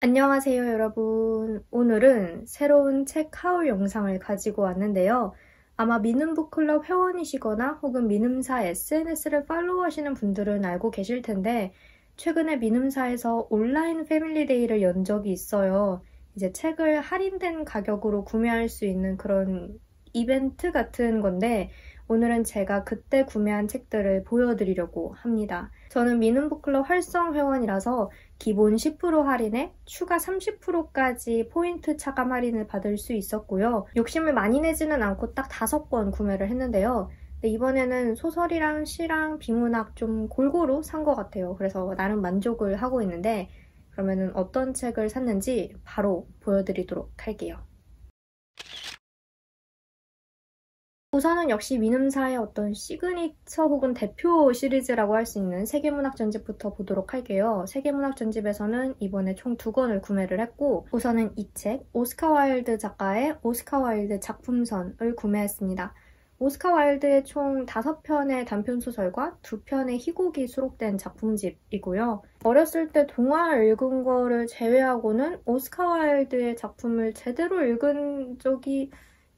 안녕하세요, 여러분. 오늘은 새로운 책 하울 영상을 가지고 왔는데요. 아마 미눔북클럽 회원이시거나 혹은 미눔사 SNS를 팔로우하시는 분들은 알고 계실 텐데 최근에 미눔사에서 온라인 패밀리데이를 연 적이 있어요. 이제 책을 할인된 가격으로 구매할 수 있는 그런 이벤트 같은 건데 오늘은 제가 그때 구매한 책들을 보여드리려고 합니다. 저는 미눔북클럽 활성 회원이라서 기본 10% 할인에 추가 30%까지 포인트 차감 할인을 받을 수 있었고요. 욕심을 많이 내지는 않고 딱 5권 구매를 했는데요. 근데 이번에는 소설이랑 시랑 비문학 좀 골고루 산 것 같아요. 그래서 나름 만족을 하고 있는데 그러면은 어떤 책을 샀는지 바로 보여드리도록 할게요. 우선은 역시 미눔사의 어떤 시그니처 혹은 대표 시리즈라고 할 수 있는 세계문학 전집부터 보도록 할게요. 세계문학 전집에서는 이번에 총 2권을 구매를 했고 우선은 이 책, 오스카 와일드 작가의 오스카 와일드 작품선을 구매했습니다. 오스카 와일드의 총 5편의 단편소설과 2편의 희곡이 수록된 작품집이고요. 어렸을 때 동화 읽은 거를 제외하고는 오스카 와일드의 작품을 제대로 읽은 적이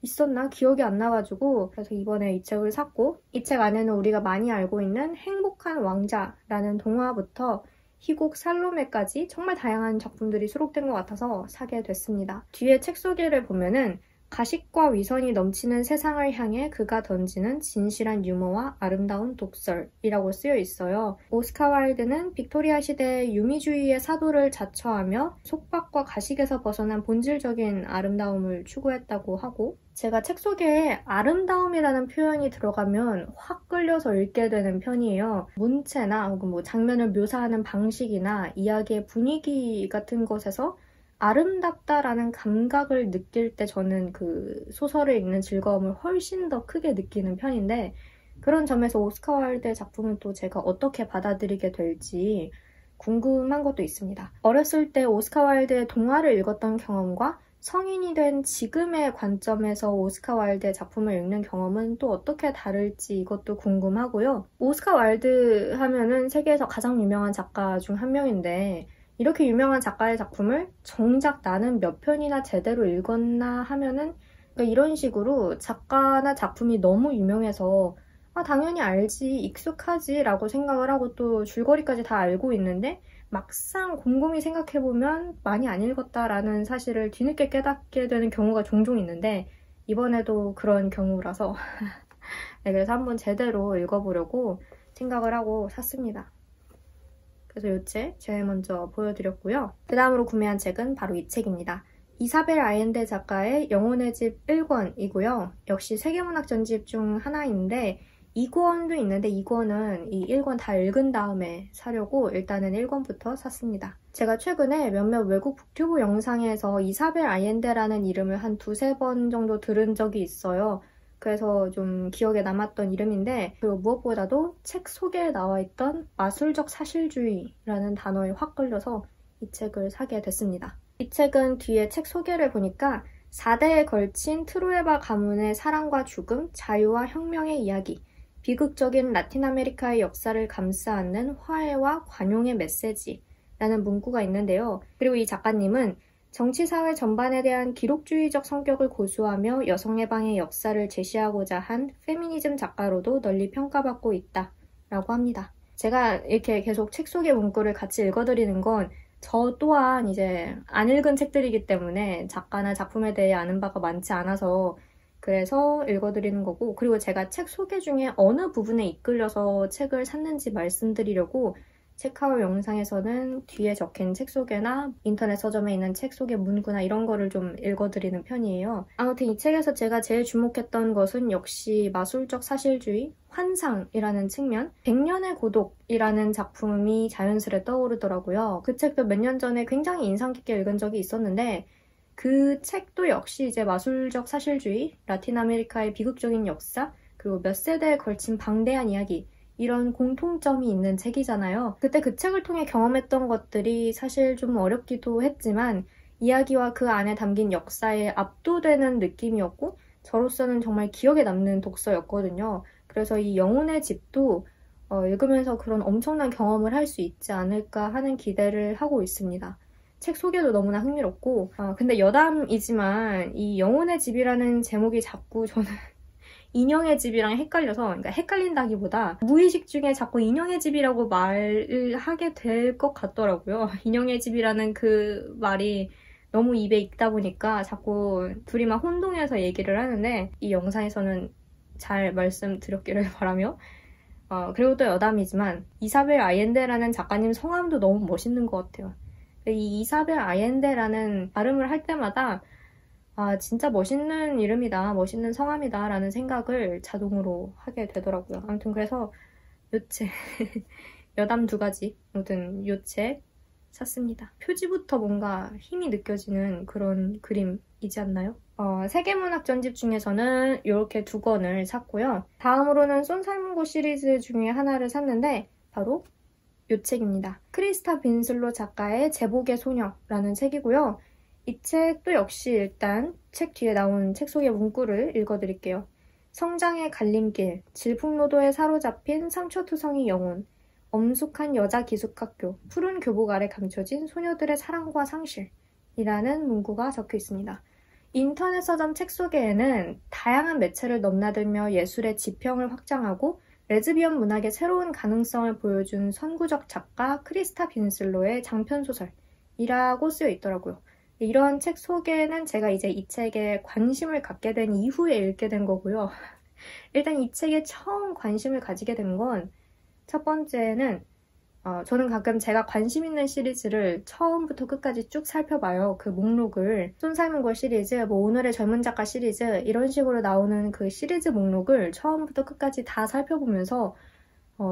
있었나? 기억이 안 나가지고 그래서 이번에 이 책을 샀고 이 책 안에는 우리가 많이 알고 있는 행복한 왕자라는 동화부터 희곡 살로메까지 정말 다양한 작품들이 수록된 것 같아서 사게 됐습니다. 뒤에 책 소개를 보면은 가식과 위선이 넘치는 세상을 향해 그가 던지는 진실한 유머와 아름다운 독설이라고 쓰여 있어요. 오스카 와일드는 빅토리아 시대의 유미주의의 사도를 자처하며 속박과 가식에서 벗어난 본질적인 아름다움을 추구했다고 하고 제가 책 소개에 아름다움이라는 표현이 들어가면 확 끌려서 읽게 되는 편이에요. 문체나 혹은 장면을 묘사하는 방식이나 이야기의 분위기 같은 것에서 아름답다라는 감각을 느낄 때 저는 그 소설을 읽는 즐거움을 훨씬 더 크게 느끼는 편인데 그런 점에서 오스카 와일드의 작품은 또 제가 어떻게 받아들이게 될지 궁금한 것도 있습니다. 어렸을 때 오스카 와일드의 동화를 읽었던 경험과 성인이 된 지금의 관점에서 오스카 와일드의 작품을 읽는 경험은 또 어떻게 다를지 이것도 궁금하고요. 오스카 와일드 하면은 세계에서 가장 유명한 작가 중 한 명인데 이렇게 유명한 작가의 작품을 정작 나는 몇 편이나 제대로 읽었나 하면은 그러니까 이런 식으로 작가나 작품이 너무 유명해서 당연히 알지, 익숙하지 라고 생각을 하고 또 줄거리까지 다 알고 있는데 막상 곰곰이 생각해보면 많이 안 읽었다라는 사실을 뒤늦게 깨닫게 되는 경우가 종종 있는데 이번에도 그런 경우라서 네, 그래서 한번 제대로 읽어보려고 생각을 하고 샀습니다. 그래서 이 책 제일 먼저 보여드렸고요. 그 다음으로 구매한 책은 바로 이 책입니다. 이사벨 아옌데 작가의 영혼의 집 1권이고요. 역시 세계문학 전집 중 하나인데 2권도 있는데 2권은 이 1권 다 읽은 다음에 사려고 일단은 1권부터 샀습니다. 제가 최근에 몇몇 외국 북튜브 영상에서 이사벨 아옌데라는 이름을 한 2-3번 정도 들은 적이 있어요. 그래서 좀 기억에 남았던 이름인데 그리고 무엇보다도 책 소개에 나와 있던 마술적 사실주의라는 단어에 확 끌려서 이 책을 사게 됐습니다. 이 책은 뒤에 책 소개를 보니까 4대에 걸친 트루에바 가문의 사랑과 죽음, 자유와 혁명의 이야기, 비극적인 라틴 아메리카의 역사를 감싸 안는 화해와 관용의 메시지라는 문구가 있는데요. 그리고 이 작가님은 정치, 사회 전반에 대한 기록주의적 성격을 고수하며 여성해방의 역사를 제시하고자 한 페미니즘 작가로도 널리 평가받고 있다라고 합니다. 제가 이렇게 계속 책 속의 문구를 같이 읽어드리는 건 저 또한 이제 안 읽은 책들이기 때문에 작가나 작품에 대해 아는 바가 많지 않아서 그래서 읽어드리는 거고 그리고 제가 책 소개 중에 어느 부분에 이끌려서 책을 샀는지 말씀드리려고 책하울 영상에서는 뒤에 적힌 책 소개나 인터넷 서점에 있는 책 소개 문구나 이런 거를 좀 읽어드리는 편이에요. 아무튼 이 책에서 제가 제일 주목했던 것은 역시 마술적 사실주의, 환상이라는 측면, 100년의 고독이라는 작품이 자연스레 떠오르더라고요. 그 책도 몇 년 전에 굉장히 인상 깊게 읽은 적이 있었는데 그 책도 역시 이제 마술적 사실주의, 라틴 아메리카의 비극적인 역사, 그리고 몇 세대에 걸친 방대한 이야기 이런 공통점이 있는 책이잖아요. 그때 그 책을 통해 경험했던 것들이 사실 좀 어렵기도 했지만 이야기와 그 안에 담긴 역사에 압도되는 느낌이었고 저로서는 정말 기억에 남는 독서였거든요. 그래서 이 영혼의 집도 읽으면서 그런 엄청난 경험을 할 수 있지 않을까 하는 기대를 하고 있습니다. 책 소개도 너무나 흥미롭고 근데 여담이지만 이 영혼의 집이라는 제목이 자꾸 저는 인형의 집이랑 헷갈려서, 그러니까 헷갈린다기보다 무의식 중에 자꾸 인형의 집이라고 말을 하게 될 것 같더라고요. 인형의 집이라는 그 말이 너무 입에 익다 보니까 자꾸 둘이 막 혼동해서 얘기를 하는데 이 영상에서는 잘 말씀드렸기를 바라며 그리고 또 여담이지만 이사벨 아옌데라는 작가님 성함도 너무 멋있는 것 같아요. 이 이사벨 아옌데라는 발음을 할 때마다 진짜 멋있는 이름이다, 멋있는 성함이다 라는 생각을 자동으로 하게 되더라고요. 아무튼 그래서 요 책, 여담 2가지, 아무튼 요 책 샀습니다. 표지부터 뭔가 힘이 느껴지는 그런 그림이지 않나요? 세계문학 전집 중에서는 이렇게 2권을 샀고요. 다음으로는 쏜살문고 시리즈 중에 하나를 샀는데 바로 요 책입니다. 크리스타 빈슬로 작가의 제복의 소녀라는 책이고요. 이 책도 역시 일단 책 뒤에 나온 책 속의 문구를 읽어드릴게요. 성장의 갈림길, 질풍노도에 사로잡힌 상처투성이 영혼, 엄숙한 여자 기숙학교, 푸른 교복 아래 감춰진 소녀들의 사랑과 상실이라는 문구가 적혀 있습니다. 인터넷 서점 책 소개에는 다양한 매체를 넘나들며 예술의 지평을 확장하고 레즈비언 문학의 새로운 가능성을 보여준 선구적 작가 크리스타 빈슬로의 장편소설이라고 쓰여 있더라고요. 이런 책 소개는 제가 이제 이 책에 관심을 갖게 된 이후에 읽게 된 거고요. 일단 이 책에 처음 관심을 가지게 된 건 첫 번째는 저는 가끔 제가 관심 있는 시리즈를 처음부터 끝까지 쭉 살펴봐요. 그 목록을. 쏜살문고 시리즈, 오늘의 젊은 작가 시리즈 이런 식으로 나오는 그 시리즈 목록을 처음부터 끝까지 다 살펴보면서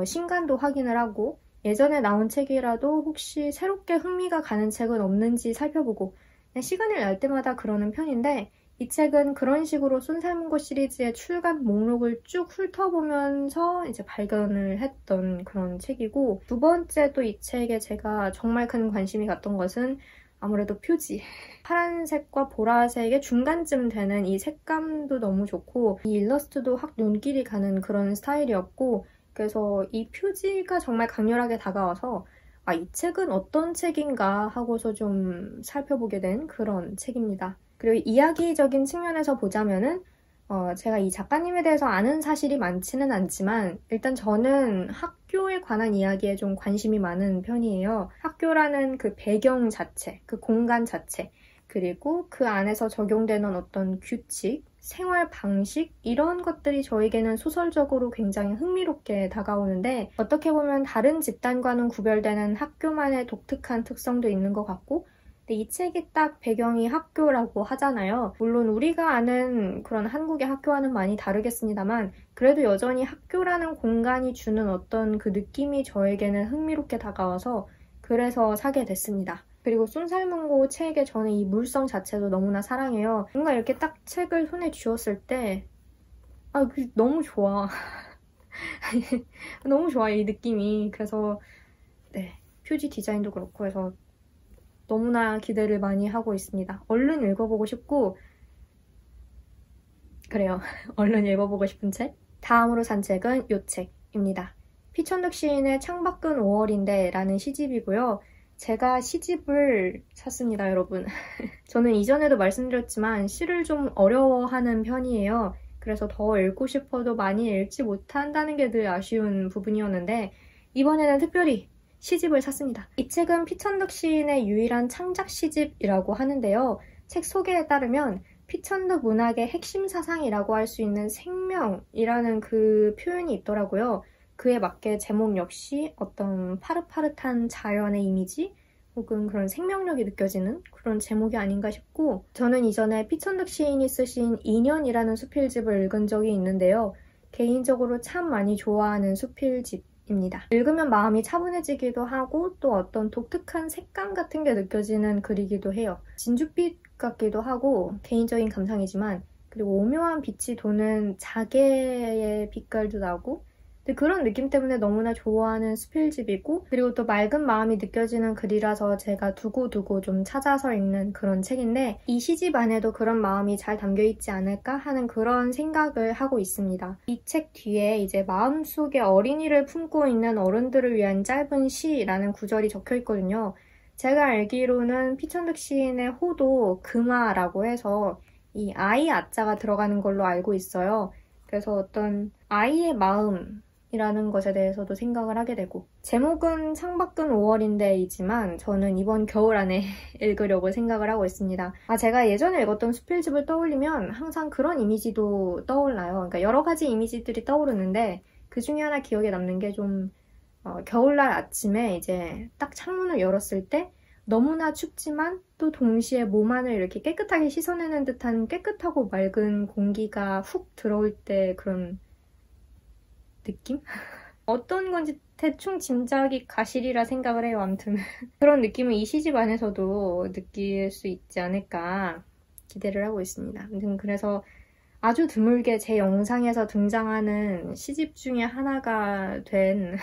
신간도 확인을 하고 예전에 나온 책이라도 혹시 새롭게 흥미가 가는 책은 없는지 살펴보고 시간을 날 때마다 그러는 편인데 이 책은 그런 식으로 쏜살문고 시리즈의 출간 목록을 쭉 훑어보면서 이제 발견을 했던 그런 책이고, 2번째 또 이 책에 제가 정말 큰 관심이 갔던 것은 아무래도 표지. 파란색과 보라색의 중간쯤 되는 이 색감도 너무 좋고 이 일러스트도 확 눈길이 가는 그런 스타일이었고, 그래서 이 표지가 정말 강렬하게 다가와서 이 책은 어떤 책인가 하고서 좀 살펴보게 된 그런 책입니다. 그리고 이야기적인 측면에서 보자면은 제가 이 작가님에 대해서 아는 사실이 많지는 않지만 일단 저는 학교에 관한 이야기에 좀 관심이 많은 편이에요. 학교라는 그 배경 자체, 그 공간 자체, 그리고 그 안에서 적용되는 어떤 규칙, 생활 방식 이런 것들이 저에게는 소설적으로 굉장히 흥미롭게 다가오는데 어떻게 보면 다른 집단과는 구별되는 학교만의 독특한 특성도 있는 것 같고 이 책이 딱 배경이 학교라고 하잖아요. 물론 우리가 아는 그런 한국의 학교와는 많이 다르겠습니다만 그래도 여전히 학교라는 공간이 주는 어떤 그 느낌이 저에게는 흥미롭게 다가와서 그래서 사게 됐습니다. 그리고 쏜살문고 책의 저는 이 물성 자체도 너무나 사랑해요. 뭔가 이렇게 딱 책을 손에 쥐었을 때 너무 좋아. 너무 좋아 이 느낌이. 그래서 네, 표지 디자인도 그렇고 해서 너무나 기대를 많이 하고 있습니다. 얼른 읽어보고 싶고 그래요. 얼른 읽어보고 싶은 책. 다음으로 산 책은 이 책입니다. 피천득 시인의 창밖은 5월인데 라는 시집이고요. 제가 시집을 샀습니다, 여러분. 저는 이전에도 말씀드렸지만 시를 좀 어려워하는 편이에요. 그래서 더 읽고 싶어도 많이 읽지 못한다는 게 늘 아쉬운 부분이었는데 이번에는 특별히 시집을 샀습니다. 이 책은 피천득 시인의 유일한 창작 시집이라고 하는데요. 책 소개에 따르면 피천득 문학의 핵심 사상이라고 할 수 있는 생명이라는 그 표현이 있더라고요. 그에 맞게 제목 역시 어떤 파릇파릇한 자연의 이미지 혹은 그런 생명력이 느껴지는 그런 제목이 아닌가 싶고 저는 이전에 피천득 시인이 쓰신 인연이라는 수필집을 읽은 적이 있는데요. 개인적으로 참 많이 좋아하는 수필집입니다. 읽으면 마음이 차분해지기도 하고 또 어떤 독특한 색감 같은 게 느껴지는 글이기도 해요. 진주빛 같기도 하고 개인적인 감상이지만 그리고 오묘한 빛이 도는 자개의 빛깔도 나고 그런 느낌 때문에 너무나 좋아하는 수필집이고 그리고 또 맑은 마음이 느껴지는 글이라서 제가 두고두고 좀 찾아서 읽는 그런 책인데 이 시집 안에도 그런 마음이 잘 담겨있지 않을까 하는 그런 생각을 하고 있습니다. 이 책 뒤에 이제 마음속에 어린이를 품고 있는 어른들을 위한 짧은 시라는 구절이 적혀 있거든요. 제가 알기로는 피천득 시인의 호도 금화라고 해서 이 아이 아자가 들어가는 걸로 알고 있어요. 그래서 어떤 아이의 마음이라는 것에 대해서도 생각을 하게 되고, 제목은 창밖은 5월인데이지만 저는 이번 겨울 안에 읽으려고 생각을 하고 있습니다. 제가 예전에 읽었던 수필집을 떠올리면 항상 그런 이미지도 떠올라요. 그러니까 여러 가지 이미지들이 떠오르는데 그 중에 하나 기억에 남는 게 좀 겨울날 아침에 이제 딱 창문을 열었을 때 너무나 춥지만 또 동시에 몸 안을 이렇게 깨끗하게 씻어내는 듯한 깨끗하고 맑은 공기가 훅 들어올 때 그런 느낌? 어떤 건지 대충 짐작이 가시리라 생각을 해요. 아무튼 그런 느낌을 이 시집 안에서도 느낄 수 있지 않을까 기대를 하고 있습니다. 아무튼 그래서 아주 드물게 제 영상에서 등장하는 시집 중에 하나가 된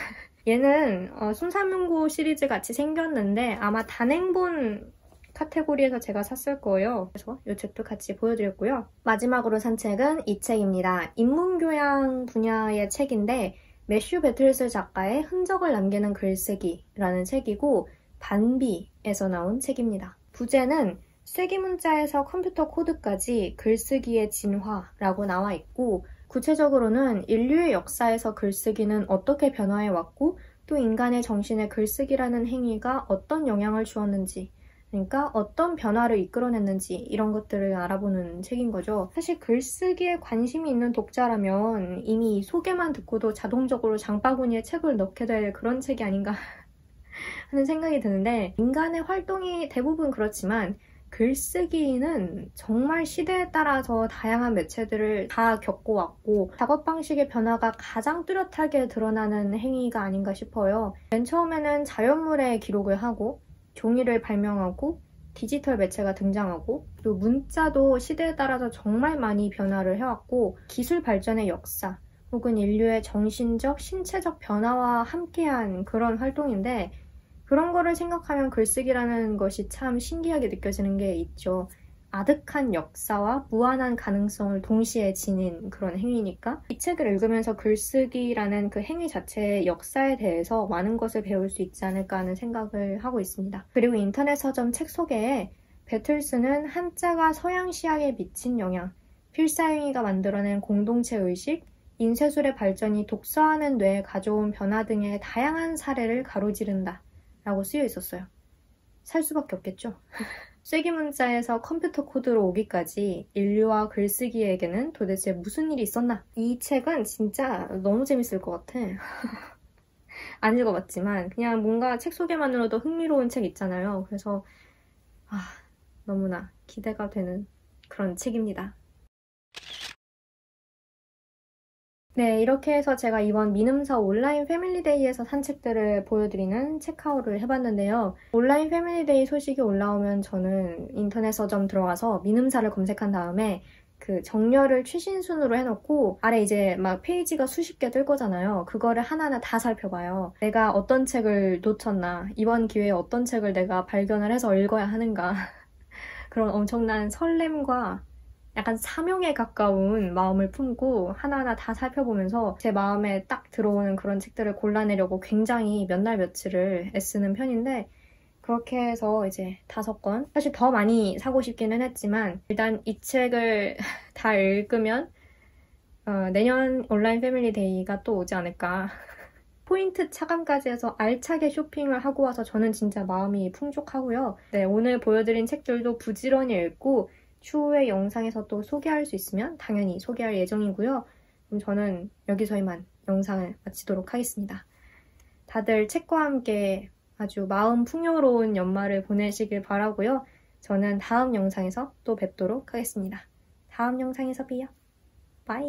얘는 순사문고 시리즈 같이 생겼는데 아마 단행본 카테고리에서 제가 샀을 거예요. 그래서 이 책도 같이 보여드렸고요. 마지막으로 산 책은 이 책입니다. 인문교양 분야의 책인데 매슈 배틀스 작가의 흔적을 남기는 글쓰기라는 책이고 반비에서 나온 책입니다. 부제는 쐐기문자에서 컴퓨터 코드까지 글쓰기의 진화라고 나와 있고, 구체적으로는 인류의 역사에서 글쓰기는 어떻게 변화해왔고 또 인간의 정신에 글쓰기라는 행위가 어떤 영향을 주었는지, 그러니까 어떤 변화를 이끌어냈는지 이런 것들을 알아보는 책인 거죠. 사실 글쓰기에 관심이 있는 독자라면 이미 소개만 듣고도 자동적으로 장바구니에 책을 넣게 될 그런 책이 아닌가 하는 생각이 드는데, 인간의 활동이 대부분 그렇지만 글쓰기는 정말 시대에 따라서 다양한 매체들을 다 겪어왔고 작업 방식의 변화가 가장 뚜렷하게 드러나는 행위가 아닌가 싶어요. 맨 처음에는 자연물에 기록을 하고 종이를 발명하고 디지털 매체가 등장하고 또 문자도 시대에 따라서 정말 많이 변화를 해왔고, 기술 발전의 역사 혹은 인류의 정신적, 신체적 변화와 함께한 그런 활동인데, 그런 거를 생각하면 글쓰기라는 것이 참 신기하게 느껴지는 게 있죠. 아득한 역사와 무한한 가능성을 동시에 지닌 그런 행위니까 이 책을 읽으면서 글쓰기라는 그 행위 자체의 역사에 대해서 많은 것을 배울 수 있지 않을까 하는 생각을 하고 있습니다. 그리고 인터넷 서점 책 소개에 배틀스는 한자가 서양 시야에 미친 영향, 필사행위가 만들어낸 공동체 의식, 인쇄술의 발전이 독서하는 뇌에 가져온 변화 등의 다양한 사례를 가로지른다 라고 쓰여 있었어요. 살 수밖에 없겠죠? 쐐기문자에서 컴퓨터 코드로 오기까지 인류와 글쓰기에게는 도대체 무슨 일이 있었나? 이 책은 진짜 너무 재밌을 것 같아. 안 읽어봤지만 그냥 뭔가 책 소개만으로도 흥미로운 책 있잖아요. 그래서 너무나 기대가 되는 그런 책입니다. 네, 이렇게 해서 제가 이번 민음사 온라인 패밀리데이에서 산 책들을 보여드리는 책하울을 해봤는데요. 온라인 패밀리데이 소식이 올라오면 저는 인터넷 서점 들어가서 민음사를 검색한 다음에 그 정렬을 최신순으로 해놓고 아래 이제 막 페이지가 수십 개 뜰 거잖아요. 그거를 하나하나 다 살펴봐요. 내가 어떤 책을 놓쳤나, 이번 기회에 어떤 책을 내가 발견을 해서 읽어야 하는가 그런 엄청난 설렘과 약간 사명에 가까운 마음을 품고 하나하나 다 살펴보면서 제 마음에 딱 들어오는 그런 책들을 골라내려고 굉장히 몇 날 며칠을 애쓰는 편인데, 그렇게 해서 이제 5권, 사실 더 많이 사고 싶기는 했지만 일단 이 책을 다 읽으면 내년 온라인 패밀리 데이가 또 오지 않을까. 포인트 차감까지 해서 알차게 쇼핑을 하고 와서 저는 진짜 마음이 풍족하고요. 네, 오늘 보여드린 책들도 부지런히 읽고 추후에 영상에서 또 소개할 수 있으면 당연히 소개할 예정이고요. 그럼 저는 여기서 이만 영상을 마치도록 하겠습니다. 다들 책과 함께 아주 마음 풍요로운 연말을 보내시길 바라고요. 저는 다음 영상에서 또 뵙도록 하겠습니다. 다음 영상에서 봬요. 바이.